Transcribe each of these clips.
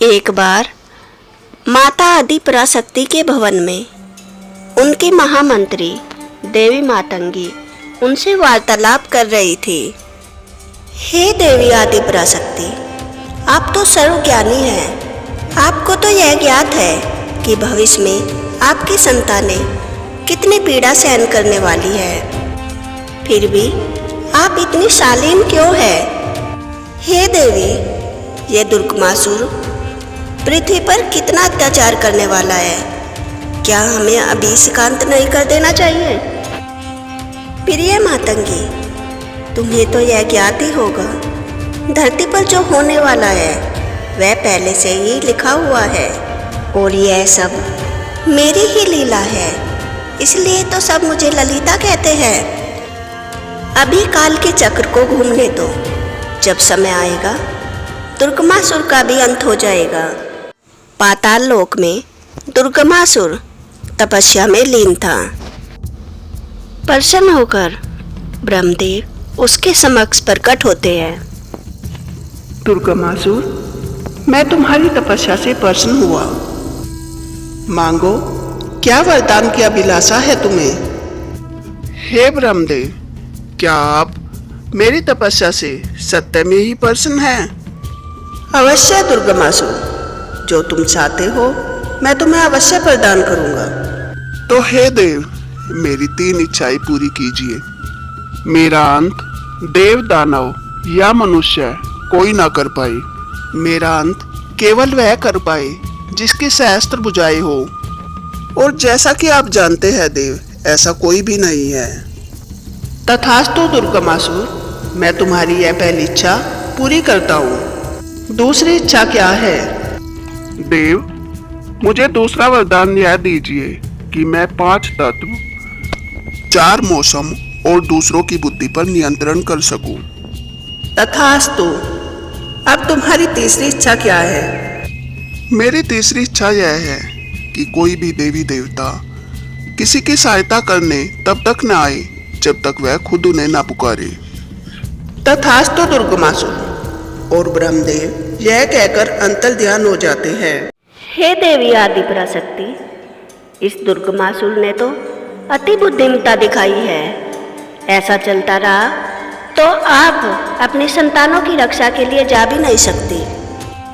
एक बार माता आदि पराशक्ति के भवन में उनकी महामंत्री देवी मातंगी उनसे वार्तालाप कर रही थी। हे देवी आदि पराशक्ति, आप तो सर्वज्ञानी हैं। आपको तो यह ज्ञात है कि भविष्य में आपकी संतानें कितनी पीड़ा सहन करने वाली है। फिर भी आप इतनी शालीन क्यों है? हे देवी, यह दुर्गमासुर पृथ्वी पर कितना अत्याचार करने वाला है। क्या हमें अभी शांत नहीं कर देना चाहिए? प्रिय मातंगी, तुम्हें तो यह ज्ञात ही होगा, धरती पर जो होने वाला है वह पहले से ही लिखा हुआ है और यह सब मेरी ही लीला है। इसलिए तो सब मुझे ललिता कहते हैं। अभी काल के चक्र को घूमने दो, जब समय आएगा दुर्गमासुर का भी अंत हो जाएगा। पाताल लोक में दुर्गमासुर तपस्या में लीन था। प्रसन्न होकर ब्रह्मदेव उसके समक्ष प्रकट होते हैं। दुर्गमासुर, मैं तुम्हारी तपस्या से प्रसन्न हुआ। मांगो, क्या वरदान की अभिलाषा है तुम्हें? हे ब्रह्मदेव, क्या आप मेरी तपस्या से सत्य में ही प्रसन्न हैं? अवश्य दुर्गमासुर, जो तुम चाहते हो मैं तुम्हें अवश्य प्रदान करूंगा। तो हे देव, मेरी 3 इच्छाएं पूरी कीजिए। मेरा अंत देव, दानव या मनुष्य कोई ना कर पाए। मेरा अंत केवल वह कर पाए जिसकी सहस्त्र भुजाएं हो। और जैसा कि आप जानते हैं देव, ऐसा कोई भी नहीं है। तथास्तु दुर्गमासुर, मैं तुम्हारी यह पहली इच्छा पूरी करता हूँ। दूसरी इच्छा क्या है? देव, मुझे दूसरा वरदान यह दीजिए कि मैं 5 तत्व, 4 मौसम और दूसरों की बुद्धि पर नियंत्रण कर सकूं। तथास्तु। अब तुम्हारी तीसरी इच्छा क्या है? मेरी तीसरी इच्छा यह है कि कोई भी देवी देवता किसी की सहायता करने तब तक न आए जब तक वह खुद उन्हें ना पुकारे। तथास्तु दुर्गमासुर। और ब्रह्मदेव यह कहकर अंतर ध्यान हो जाते हैं। हे देवी आदि पराशक्ति, इस दुर्गमासुर ने तो अति बुद्धिमत्ता दिखाई है। ऐसा चलता रहा तो आप अपनी संतानों की रक्षा के लिए जा भी नहीं सकती,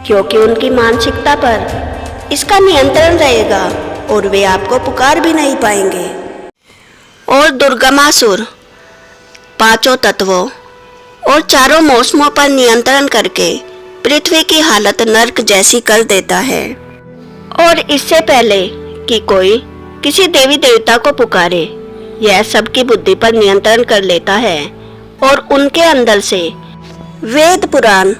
क्योंकि उनकी मानसिकता पर इसका नियंत्रण रहेगा और वे आपको पुकार भी नहीं पाएंगे। और दुर्गमासुर 5 तत्वों और 4 मौसमों पर नियंत्रण करके पृथ्वी की हालत नरक जैसी कर देता है। और इससे पहले कि कोई किसी देवी देवता को पुकारे, यह सबकी बुद्धि पर नियंत्रण कर लेता है और उनके अंदर से वेद पुराण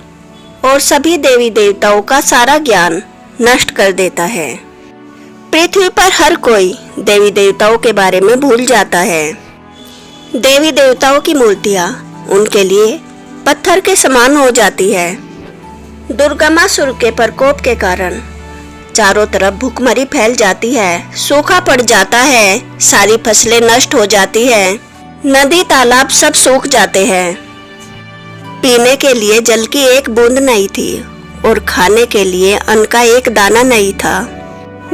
और सभी देवी देवताओं का सारा ज्ञान नष्ट कर देता है। पृथ्वी पर हर कोई देवी देवताओं के बारे में भूल जाता है। देवी देवताओं की मूर्तियां उनके लिए पत्थर के समान हो जाती है। दुर्गमासुर के प्रकोप के कारण चारों तरफ भूखमरी फैल जाती है, सूखा पड़ जाता है, सारी फसलें नष्ट हो जाती है, नदी तालाब सब सूख जाते हैं। पीने के लिए जल की एक बूंद नहीं थी और खाने के लिए अन्न का एक दाना नहीं था।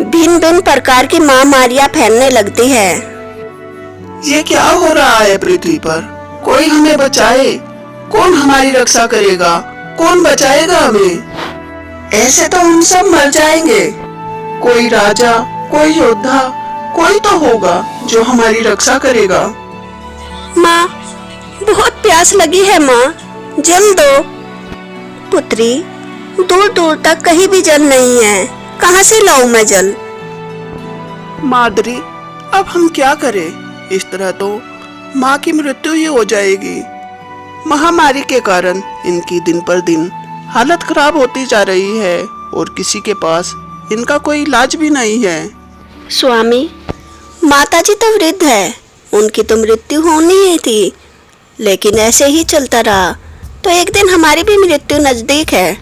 भिन्न भिन्न प्रकार की महामारियां फैलने लगती है। ये क्या हो रहा है पृथ्वी पर? कोई हमें बचाए। कौन हमारी रक्षा करेगा? कौन बचाएगा हमें? ऐसे तो हम सब मर जाएंगे। कोई राजा, कोई योद्धा, कोई तो होगा जो हमारी रक्षा करेगा। माँ, बहुत प्यास लगी है माँ, जल दो। पुत्री, दूर दूर तक कहीं भी जल नहीं है, कहाँ से लाऊं मैं जल? माद्री, अब हम क्या करें? इस तरह तो माँ की मृत्यु ही हो जाएगी। महामारी के कारण इनकी दिन पर दिन हालत खराब होती जा रही है और किसी के पास इनका कोई इलाज भी नहीं है। स्वामी, माताजी तो वृद्ध है, उनकी तो मृत्यु होनी ही थी, लेकिन ऐसे ही चलता रहा तो एक दिन हमारी भी मृत्यु नजदीक है।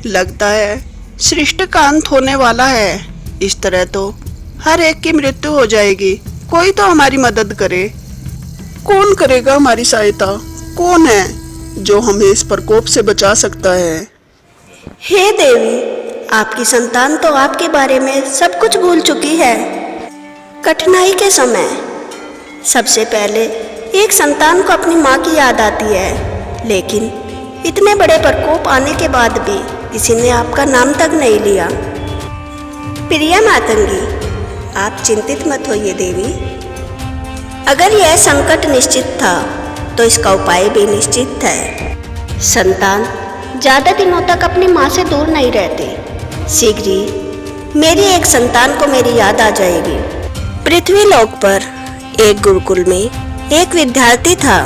लगता है सृष्टि का अंत होने वाला है। इस तरह तो हर एक की मृत्यु हो जाएगी। कोई तो हमारी मदद करे। कौन करेगा हमारी सहायता? कौन है जो हमें इस प्रकोप से बचा सकता है? हे देवी, आपकी संतान तो आपके बारे में सब कुछ भूल चुकी है। कठिनाई के समय सबसे पहले एक संतान को अपनी माँ की याद आती है, लेकिन इतने बड़े प्रकोप आने के बाद भी किसी ने आपका नाम तक नहीं लिया। प्रिया मातंगी, आप चिंतित मत होइए देवी। अगर यह संकट निश्चित था तो इसका उपाय भी निश्चित है। संतान ज़्यादा दिनों तक अपनी माँ से दूर नहीं रहती। शीघ्र ही मेरी एक संतान को मेरी याद आ जाएगी। पृथ्वी लोक पर एक गुरुकुल में एक विद्यार्थी था।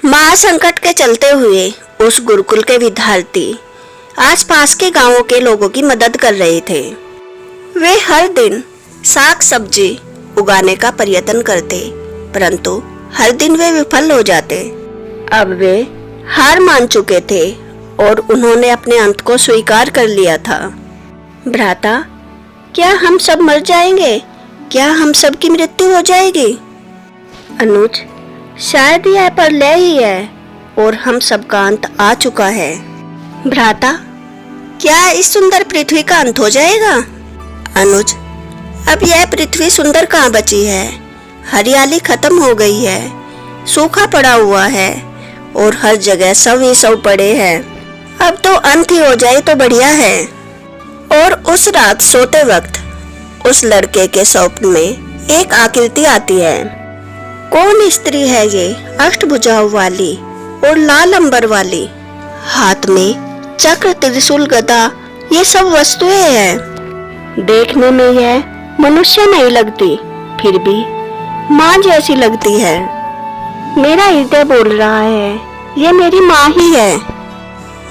महासंकट के चलते हुए उस गुरुकुल के विद्यार्थी आसपास के गांवों के लोगों की मदद कर रहे थे। वे हर दिन साग सब्जी उगाने का प्रयत्न करते, परंतु हर दिन वे विफल हो जाते। अब वे हार मान चुके थे और उन्होंने अपने अंत को स्वीकार कर लिया था। भ्राता, क्या हम सब मर जाएंगे? क्या हम सब की मृत्यु हो जाएगी? अनुज, शायद यह प्रलय ही है और हम सबका अंत आ चुका है। भ्राता, क्या इस सुंदर पृथ्वी का अंत हो जाएगा? अनुज, अब यह पृथ्वी सुंदर कहाँ बची है? हरियाली खत्म हो गई है, सूखा पड़ा हुआ है और हर जगह सब ही सब पड़े हैं। अब तो अंत ही हो जाए तो बढ़िया है। और उस रात सोते वक्त उस लड़के के स्वप्न में एक आकृति आती है। कौन स्त्री है ये अष्टभुजाओं वाली और लाल अंबर वाली? हाथ में चक्र, त्रिशूल, गदा, ये सब वस्तुएं हैं। देखने में यह मनुष्य नहीं लगती, फिर भी माँ जैसी लगती है। मेरा हृदय बोल रहा है ये मेरी माँ ही है।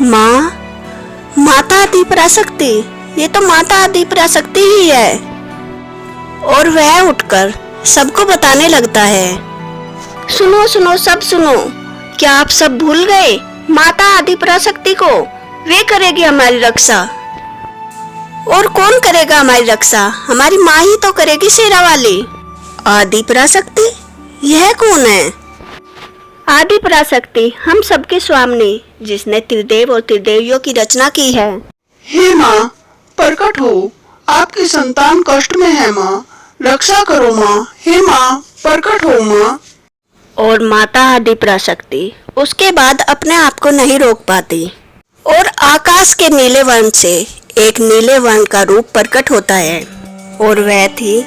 माँ, माता आदि पराशक्ति, ये तो माता आदि पराशक्ति ही है। और वह उठकर सबको बताने लगता है, सुनो सुनो सब सुनो, क्या आप सब भूल गए माता आदि पराशक्ति को? वे करेगी हमारी रक्षा। और कौन करेगा हमारी रक्षा? हमारी माँ ही तो करेगी शेरा वाली। आदि पराशक्ति, यह कौन है? आदि पराशक्ति हम सबके स्वामी, जिसने त्रिदेव और त्रिदेवियों की रचना की है। हे माँ, प्रकट हो, आपकी संतान कष्ट में है माँ, रक्षा करो माँ। हे माँ, प्रकट हो माँ। और माता आदि पराशक्ति उसके बाद अपने आप को नहीं रोक पाती और आकाश के नीले वर्ण से एक नीले वर्ण का रूप प्रकट होता है और वह थी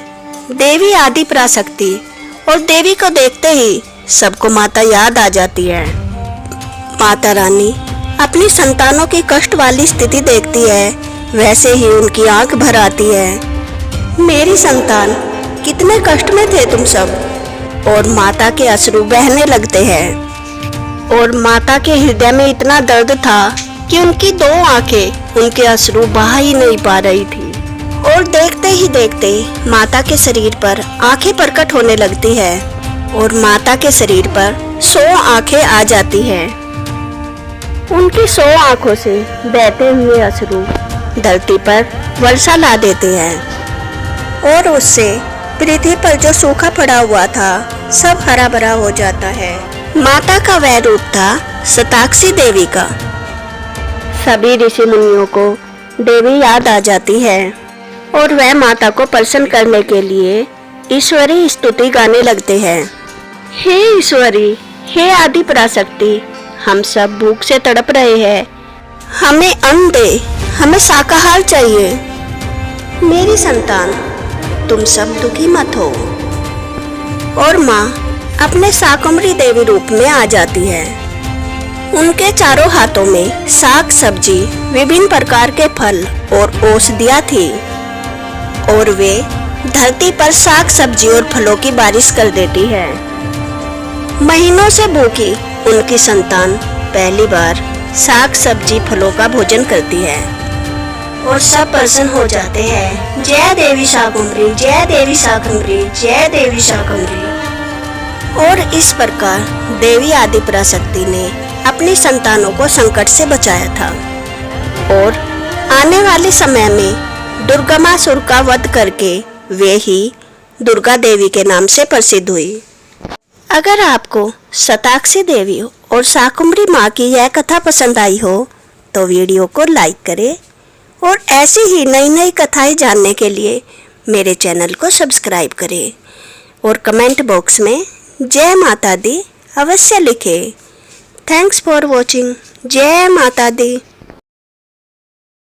देवी आदि पराशक्ति। और देवी को देखते ही सबको माता याद आ जाती है। माता रानी अपनी संतानों की कष्ट वाली स्थिति देखती है, वैसे ही उनकी आंख भर आती है। मेरी संतान, कितने कष्ट में थे तुम सब। और माता के अश्रु बहने लगते हैं और माता के हृदय में इतना दर्द था कि उनकी दो आंखें उनके अश्रु बहा ही नहीं पा रही थी। और देखते ही देखते माता के शरीर पर आंखें प्रकट होने लगती है और माता के शरीर पर 100 आंखें आ जाती हैं। उनकी 100 आंखों से बहते हुए अश्रु धरती पर वर्षा ला देते हैं और उससे पृथ्वी पर जो सूखा पड़ा हुआ था सब हरा भरा हो जाता है। माता का वह रूप था शताक्षी देवी का। सभी ऋषि मुनियों को देवी याद आ जाती है और वह माता को प्रसन्न करने के लिए ईश्वरी स्तुति गाने लगते हैं। हे ईश्वरी, हे आदि पराशक्ति, हम सब भूख से तड़प रहे हैं, हमें अन्न दे, हमें शाकाहार चाहिए। मेरी संतान, तुम सब दुखी मत हो। और माँ अपने शाकंभरी देवी रूप में आ जाती है। उनके चारों हाथों में साग सब्जी, विभिन्न प्रकार के फल और औषधियाँ थी और वे धरती पर साग सब्जी और फलों की बारिश कर देती है। महीनों से भूखी उनकी संतान पहली बार साग सब्जी फलों का भोजन करती है और सब प्रसन्न हो जाते हैं। जय देवी शाकंभरी, जय देवी शाकंभरी, जय देवी शाकंभरी। और इस प्रकार देवी आदि पराशक्ति ने अपनी संतानों को संकट से बचाया था और आने वाले समय में दुर्गमासुर का वध करके वे ही दुर्गा देवी के नाम से प्रसिद्ध हुई। अगर आपको शताक्षी देवी और शाकंभरी माँ की यह कथा पसंद आई हो तो वीडियो को लाइक करें और ऐसी ही नई नई कथाएं जानने के लिए मेरे चैनल को सब्सक्राइब करें और कमेंट बॉक्स में जय माता दी अवश्य लिखें। Thanks for watching. जय माता दी।